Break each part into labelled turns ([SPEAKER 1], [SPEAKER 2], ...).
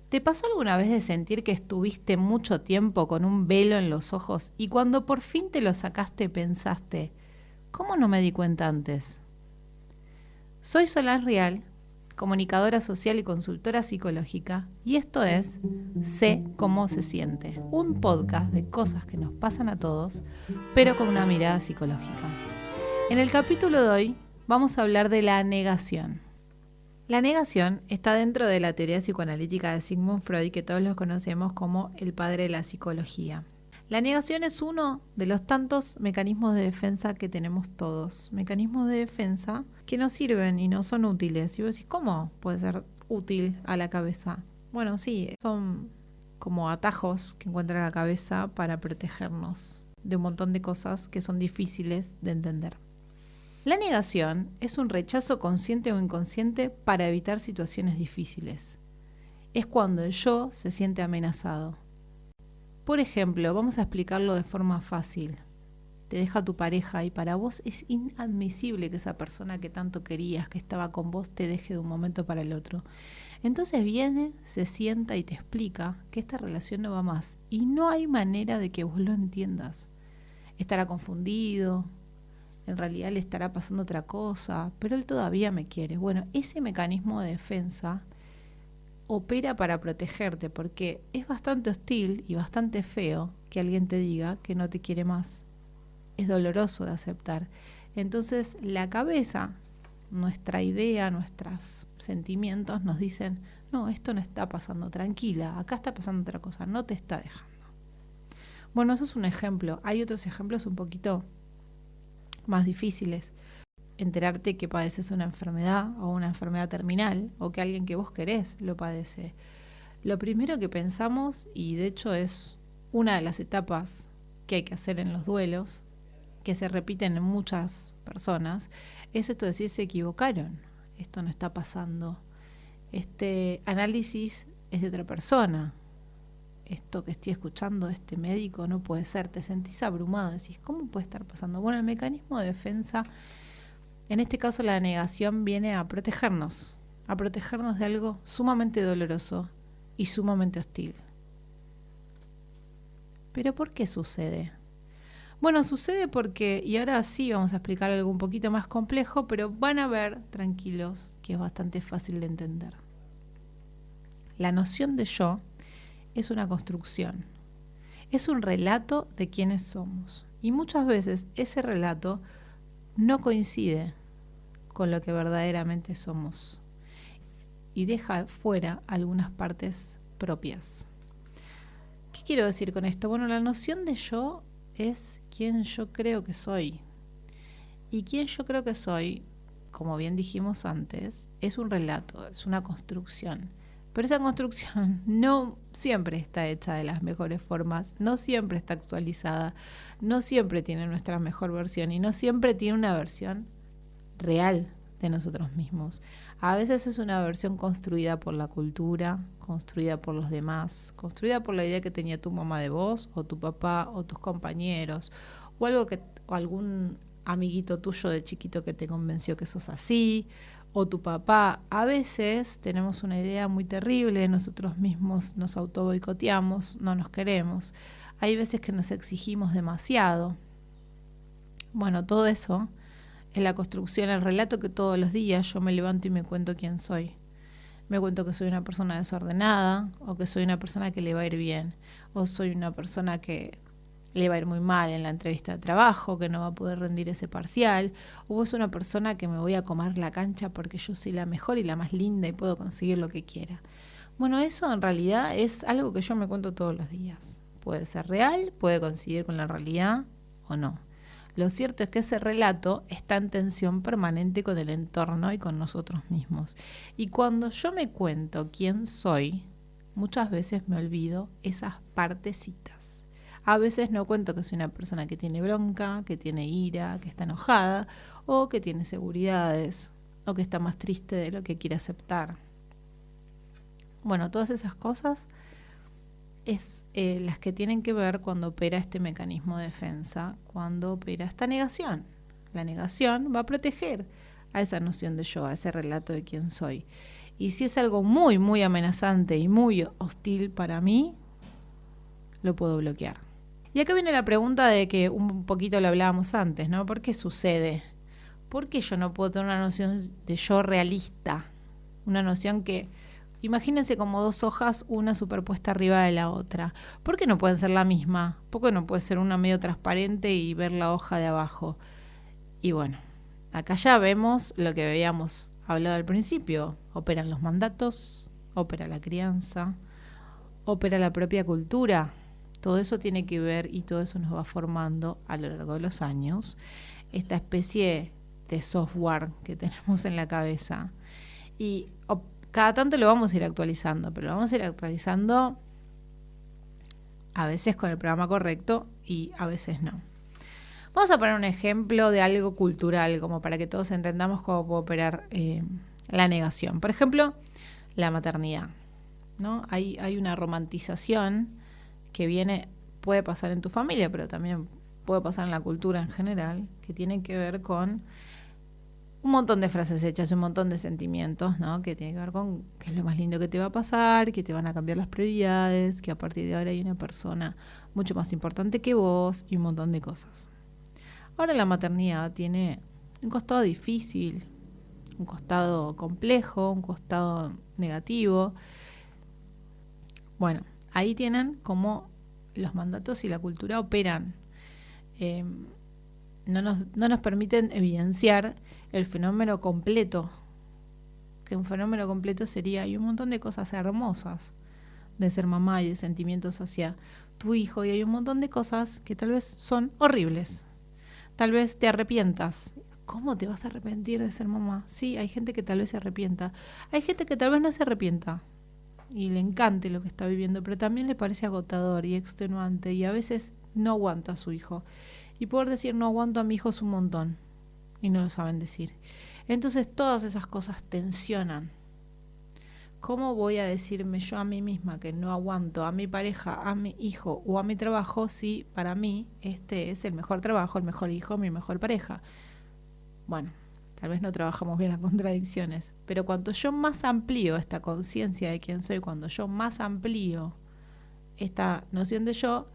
[SPEAKER 1] ¿Te pasó alguna vez de sentir que estuviste mucho tiempo con un velo en los ojos y cuando por fin te lo sacaste pensaste, ¿cómo no me di cuenta antes? Soy Solange Rial, comunicadora social y consultora psicológica, y esto es Sé cómo se siente, un podcast de cosas que nos pasan a todos, pero con una mirada psicológica. En el capítulo de hoy vamos a hablar de la negación. La negación está dentro de la teoría psicoanalítica de Sigmund Freud, que todos los conocemos como el padre de la psicología. La negación es uno de los tantos mecanismos de defensa que tenemos todos. Mecanismos de defensa que nos sirven y no son útiles. Y vos decís, ¿cómo puede ser útil a la cabeza? Bueno, sí, son como atajos que encuentra la cabeza para protegernos de un montón de cosas que son difíciles de entender. La negación es un rechazo consciente o inconsciente para evitar situaciones difíciles. Es cuando el yo se siente amenazado. Por ejemplo, vamos a explicarlo de forma fácil. Te deja tu pareja y para vos es inadmisible que esa persona que tanto querías, que estaba con vos, te deje de un momento para el otro. Entonces viene, se sienta y te explica que esta relación no va más y no hay manera de que vos lo entiendas. Estará confundido, en realidad le estará pasando otra cosa, pero él todavía me quiere. Bueno, ese mecanismo de defensa opera para protegerte porque es bastante hostil y bastante feo que alguien te diga que no te quiere más. Es doloroso de aceptar. Entonces la cabeza, nuestra idea, nuestros sentimientos nos dicen, no, esto no está pasando, tranquila, acá está pasando otra cosa, no te está dejando. Bueno, eso es un ejemplo. Hay otros ejemplos un poquito más difíciles. Enterarte que padeces una enfermedad o una enfermedad terminal o que alguien que vos querés lo padece. Lo primero que pensamos, y de hecho es una de las etapas que hay que hacer en los duelos, que se repiten en muchas personas, es esto de decir se equivocaron, esto no está pasando, este análisis es de otra persona, esto que estoy escuchando de este médico no puede ser, te sentís abrumado, decís, ¿cómo puede estar pasando? Bueno, el mecanismo de defensa, en este caso la negación, viene a protegernos de algo sumamente doloroso y sumamente hostil. ¿Pero por qué sucede? Bueno, sucede porque, y ahora sí vamos a explicar algo un poquito más complejo, pero van a ver, tranquilos, que es bastante fácil de entender. La noción de yo es una construcción, es un relato de quiénes somos. Y muchas veces ese relato no coincide con lo que verdaderamente somos y deja fuera algunas partes propias. ¿Qué quiero decir con esto? Bueno, la noción de yo es quién yo creo que soy. Y quién yo creo que soy, como bien dijimos antes, es un relato, es una construcción. Pero esa construcción no siempre está hecha de las mejores formas, no siempre está actualizada, no siempre tiene nuestra mejor versión y no siempre tiene una versión real de nosotros mismos. A veces es una versión construida por la cultura, construida por los demás, construida por la idea que tenía tu mamá de vos, o tu papá, o tus compañeros, o algún amiguito tuyo de chiquito que te convenció que sos así, o tu papá. A veces tenemos una idea muy terrible de nosotros mismos, nos auto boicoteamos, no nos queremos. Hay veces que nos exigimos demasiado. Bueno, todo eso es la construcción, el relato que todos los días yo me levanto y me cuento quién soy. Me cuento que soy una persona desordenada, o que soy una persona que le va a ir bien, o soy una persona que le va a ir muy mal en la entrevista de trabajo, que no va a poder rendir ese parcial, o es una persona que me voy a comer la cancha porque yo soy la mejor y la más linda y puedo conseguir lo que quiera. Bueno, eso en realidad es algo que yo me cuento todos los días. Puede ser real, puede coincidir con la realidad o no. Lo cierto es que ese relato está en tensión permanente con el entorno y con nosotros mismos. Y cuando yo me cuento quién soy, muchas veces me olvido esas partecitas. A veces no cuento que soy una persona que tiene bronca, que tiene ira, que está enojada, o que tiene seguridades, o que está más triste de lo que quiere aceptar. Bueno, todas esas cosas es las que tienen que ver cuando opera este mecanismo de defensa, cuando opera esta negación. La negación va a proteger a esa noción de yo, a ese relato de quién soy. Y si es algo muy, muy amenazante y muy hostil para mí, lo puedo bloquear. Y acá viene la pregunta de que un poquito lo hablábamos antes, ¿no? ¿Por qué sucede? ¿Por qué yo no puedo tener una noción de yo realista? Una noción que, imagínense como dos hojas, una superpuesta arriba de la otra. ¿Por qué no pueden ser la misma? ¿Por qué no puede ser una medio transparente y ver la hoja de abajo? Y bueno, acá ya vemos lo que habíamos hablado al principio. Operan los mandatos, opera la crianza, opera la propia cultura. Todo eso tiene que ver y todo eso nos va formando a lo largo de los años esta especie de software que tenemos en la cabeza. Y cada tanto lo vamos a ir actualizando, pero lo vamos a ir actualizando a veces con el programa correcto y a veces no. Vamos a poner un ejemplo de algo cultural, como para que todos entendamos cómo puede operar la negación. Por ejemplo, la maternidad, ¿no? Hay una romantización que puede pasar en tu familia, pero también puede pasar en la cultura en general, que tiene que ver con un montón de frases hechas, un montón de sentimientos, ¿no? Que tiene que ver con qué es lo más lindo que te va a pasar, que te van a cambiar las prioridades, que a partir de ahora hay una persona mucho más importante que vos y un montón de cosas. Ahora la maternidad tiene un costado difícil, un costado complejo, un costado negativo. Bueno, ahí tienen cómo los mandatos y la cultura operan. No nos permiten evidenciar el fenómeno completo, que un fenómeno completo sería, hay un montón de cosas hermosas de ser mamá y de sentimientos hacia tu hijo, y hay un montón de cosas que tal vez son horribles. Tal vez te arrepientas. ¿Cómo te vas a arrepentir de ser mamá? Sí, hay gente que tal vez se arrepienta. Hay gente que tal vez no se arrepienta y le encante lo que está viviendo, pero también le parece agotador y extenuante y a veces no aguanta a su hijo. Y poder decir no aguanto a mi hijo es un montón y no lo saben decir. Entonces todas esas cosas tensionan. ¿Cómo voy a decirme yo a mí misma que no aguanto a mi pareja, a mi hijo o a mi trabajo si para mí este es el mejor trabajo, el mejor hijo, mi mejor pareja? Bueno, tal vez no trabajamos bien las contradicciones, pero cuanto yo más amplío esta conciencia de quién soy, cuando yo más amplío esta noción de yo,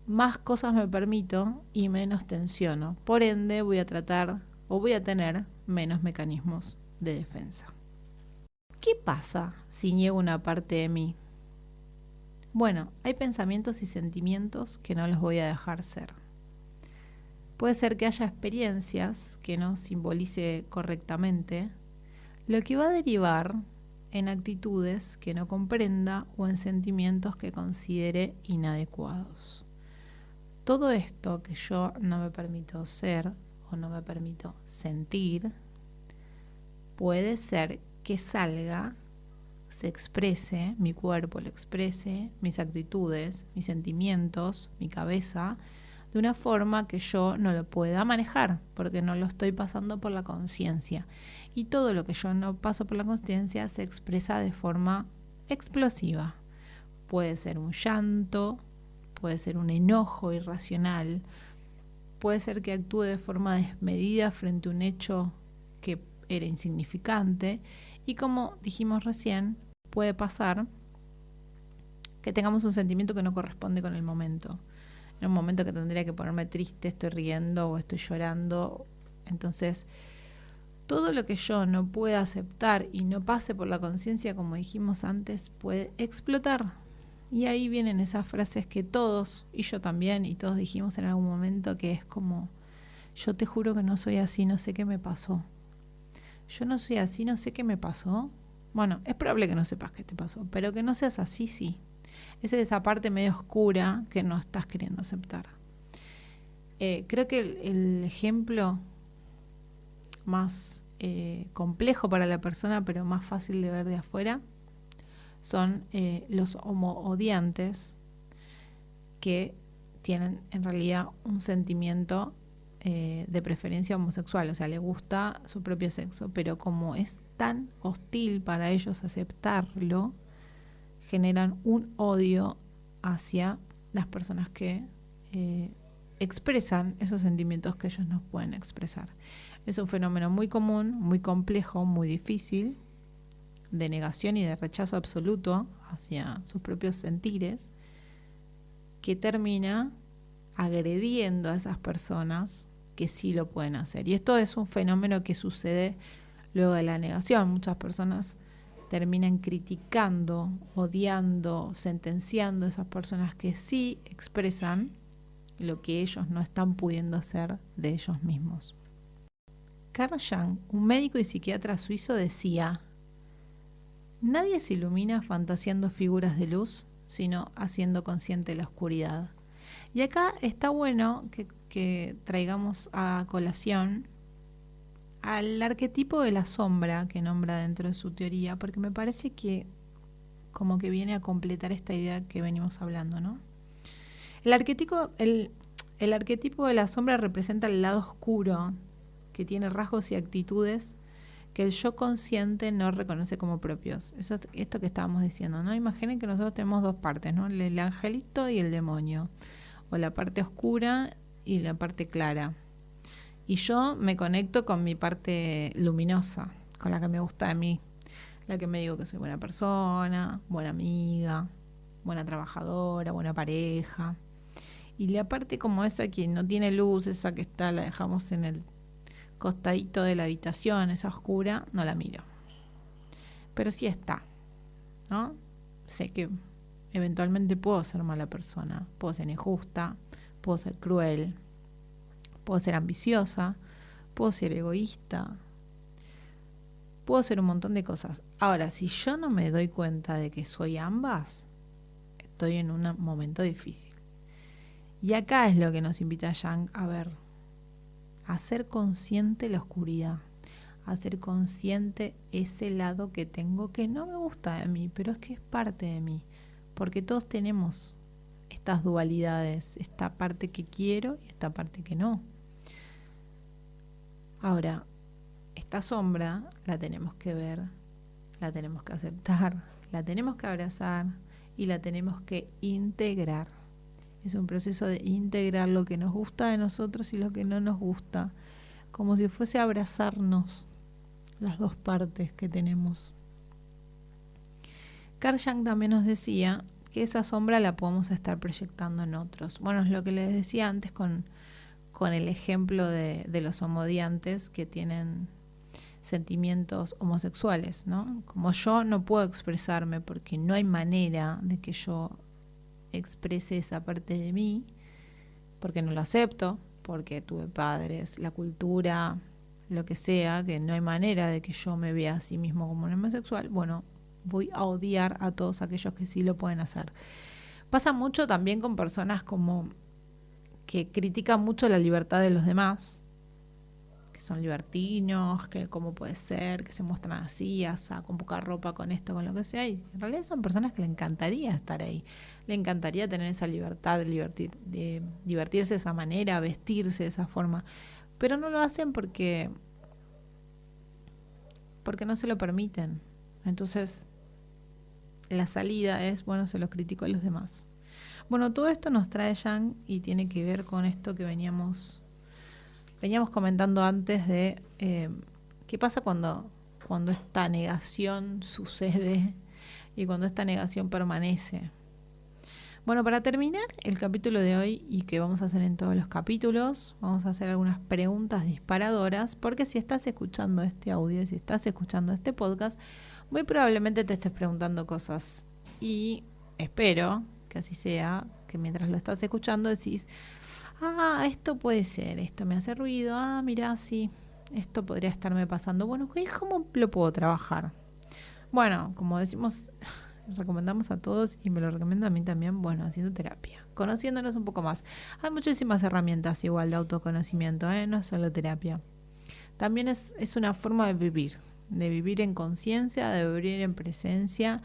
[SPEAKER 1] más cosas me permito y menos tensiono. Por ende, voy a tratar o voy a tener menos mecanismos de defensa. ¿Qué pasa si niego una parte de mí? Bueno, hay pensamientos y sentimientos que no los voy a dejar ser. Puede ser que haya experiencias que no simbolice correctamente, lo que va a derivar en actitudes que no comprenda o en sentimientos que considere inadecuados. Todo esto que yo no me permito ser o no me permito sentir, puede ser que salga, se exprese, mi cuerpo lo exprese, mis actitudes, mis sentimientos, mi cabeza, de una forma que yo no lo pueda manejar, porque no lo estoy pasando por la conciencia. Y todo lo que yo no paso por la conciencia se expresa de forma explosiva. Puede ser un llanto, puede ser un enojo irracional, puede ser que actúe de forma desmedida frente a un hecho que era insignificante, y como dijimos recién, puede pasar que tengamos un sentimiento que no corresponde con el momento. En un momento que tendría que ponerme triste, estoy riendo o estoy llorando. Entonces, todo lo que yo no pueda aceptar y no pase por la conciencia, como dijimos antes, puede explotar. Y ahí vienen esas frases que todos, y yo también, y todos dijimos en algún momento, que es como, yo te juro que no soy así, no sé qué me pasó. Yo no soy así, no sé qué me pasó. Bueno, es probable que no sepas qué te pasó, pero que no seas así, sí. Esa es esa parte medio oscura que no estás queriendo aceptar. Creo que el ejemplo más complejo para la persona, pero más fácil de ver de afuera, son los homoodiantes, que tienen en realidad un sentimiento de preferencia homosexual, o sea, le gusta su propio sexo, pero como es tan hostil para ellos aceptarlo, generan un odio hacia las personas que expresan esos sentimientos que ellos no pueden expresar. Es un fenómeno muy común, muy complejo, muy difícil de negación y de rechazo absoluto hacia sus propios sentires, que termina agrediendo a esas personas que sí lo pueden hacer. Y esto es un fenómeno que sucede luego de la negación. Muchas personas terminan criticando, odiando, sentenciando a esas personas que sí expresan lo que ellos no están pudiendo hacer de ellos mismos. Carl Jung, un médico y psiquiatra suizo, decía: nadie se ilumina fantaseando figuras de luz, sino haciendo consciente la oscuridad. Y acá está bueno que traigamos a colación al arquetipo de la sombra que nombra dentro de su teoría, porque me parece que como que viene a completar esta idea que venimos hablando, ¿no? El arquetipo de la sombra representa el lado oscuro, que tiene rasgos y actitudes que el yo consciente no reconoce como propios. Esto que estábamos diciendo, ¿no? Imaginen que nosotros tenemos dos partes, ¿no? El angelito y el demonio, o la parte oscura y la parte clara. Y yo me conecto con mi parte luminosa, con la que me gusta de mí, la que me digo que soy buena persona, buena amiga, buena trabajadora, buena pareja. Y la parte como esa que no tiene luz, esa que está, la dejamos en el costadito de la habitación, esa oscura, no la miro. Pero sí está, ¿no? Sé que eventualmente puedo ser mala persona, puedo ser injusta, puedo ser cruel, puedo ser ambiciosa, puedo ser egoísta, puedo ser un montón de cosas. Ahora, si yo no me doy cuenta de que soy ambas, estoy en un momento difícil. Y acá es lo que nos invita Jung a ver, a ser consciente la oscuridad, a ser consciente ese lado que tengo que no me gusta de mí, pero es que es parte de mí, porque todos tenemos estas dualidades, esta parte que quiero y esta parte que no. Ahora, esta sombra la tenemos que ver, la tenemos que aceptar, la tenemos que abrazar y la tenemos que integrar. Es un proceso de integrar lo que nos gusta de nosotros y lo que no nos gusta, como si fuese abrazarnos las dos partes que tenemos. Carl Jung también nos decía que esa sombra la podemos estar proyectando en otros. Bueno, es lo que les decía antes con el ejemplo de los homodiantes que tienen sentimientos homosexuales, ¿no? Como yo no puedo expresarme porque no hay manera de que yo exprese esa parte de mí, porque no lo acepto, porque tuve padres, la cultura, lo que sea, que no hay manera de que yo me vea a sí mismo como un homosexual, bueno, voy a odiar a todos aquellos que sí lo pueden hacer. Pasa mucho también con personas como que critican mucho la libertad de los demás, que son libertinos, que cómo puede ser, que se muestran así, con poca ropa, con esto, con lo que sea, y en realidad son personas que le encantaría estar ahí, le encantaría tener esa libertad de divertirse de esa manera, vestirse de esa forma, pero no lo hacen porque no se lo permiten. Entonces la salida es, bueno, se los critico a los demás. Bueno, todo esto nos trae Jung y tiene que ver con esto que veníamos comentando antes de qué pasa cuando esta negación sucede y cuando esta negación permanece. Bueno, para terminar el capítulo de hoy, y que vamos a hacer en todos los capítulos, vamos a hacer algunas preguntas disparadoras, porque si estás escuchando este audio, si estás escuchando este podcast, muy probablemente te estés preguntando cosas. Y espero que así sea, que mientras lo estás escuchando decís: esto puede ser, esto me hace ruido, mira, sí, esto podría estarme pasando. Bueno, ¿cómo lo puedo trabajar? Bueno, como decimos, recomendamos a todos, y me lo recomiendo a mí también, bueno, haciendo terapia, conociéndonos un poco más. Hay muchísimas herramientas igual de autoconocimiento, no es solo terapia. También es una forma de vivir en conciencia, de vivir en presencia,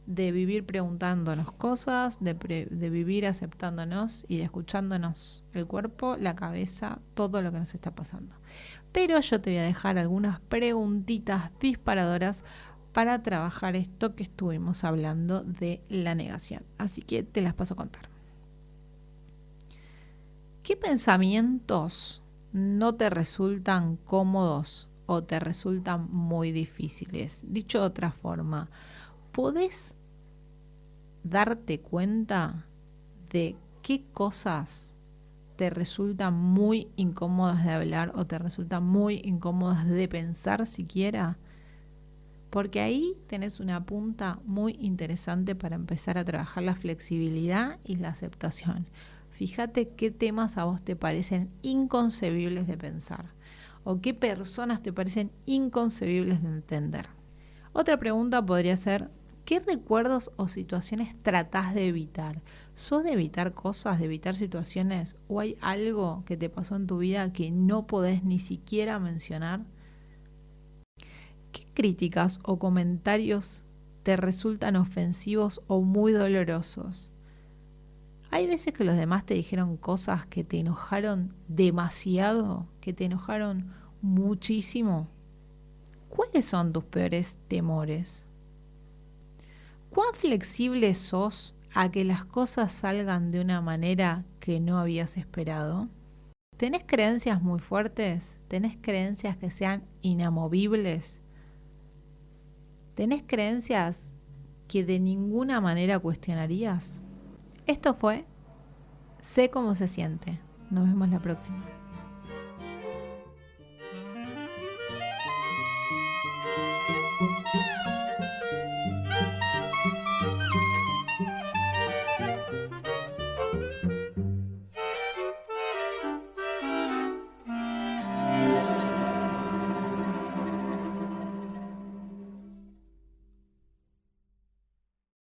[SPEAKER 1] de vivir preguntándonos cosas, de vivir aceptándonos y de escuchándonos el cuerpo, la cabeza, todo lo que nos está pasando. Pero yo te voy a dejar algunas preguntitas disparadoras para trabajar esto que estuvimos hablando de la negación. Así que te las paso a contar. ¿Qué pensamientos no te resultan cómodos o te resultan muy difíciles? Dicho de otra forma, ¿podés darte cuenta de qué cosas te resultan muy incómodas de hablar o te resultan muy incómodas de pensar siquiera? Porque ahí tenés una punta muy interesante para empezar a trabajar la flexibilidad y la aceptación. Fíjate qué temas a vos te parecen inconcebibles de pensar o qué personas te parecen inconcebibles de entender. Otra pregunta podría ser, ¿qué recuerdos o situaciones tratás de evitar? ¿Sos de evitar cosas, de evitar situaciones o hay algo que te pasó en tu vida que no podés ni siquiera mencionar? ¿Qué críticas o comentarios te resultan ofensivos o muy dolorosos? Hay veces que los demás te dijeron cosas que te enojaron demasiado, que te enojaron muchísimo. ¿Cuáles son tus peores temores? ¿Cuán flexible sos a que las cosas salgan de una manera que no habías esperado? ¿Tenés creencias muy fuertes? ¿Tenés creencias que sean inamovibles? ¿Tenés creencias que de ninguna manera cuestionarías? Esto fue Sé cómo se siente. Nos vemos la próxima.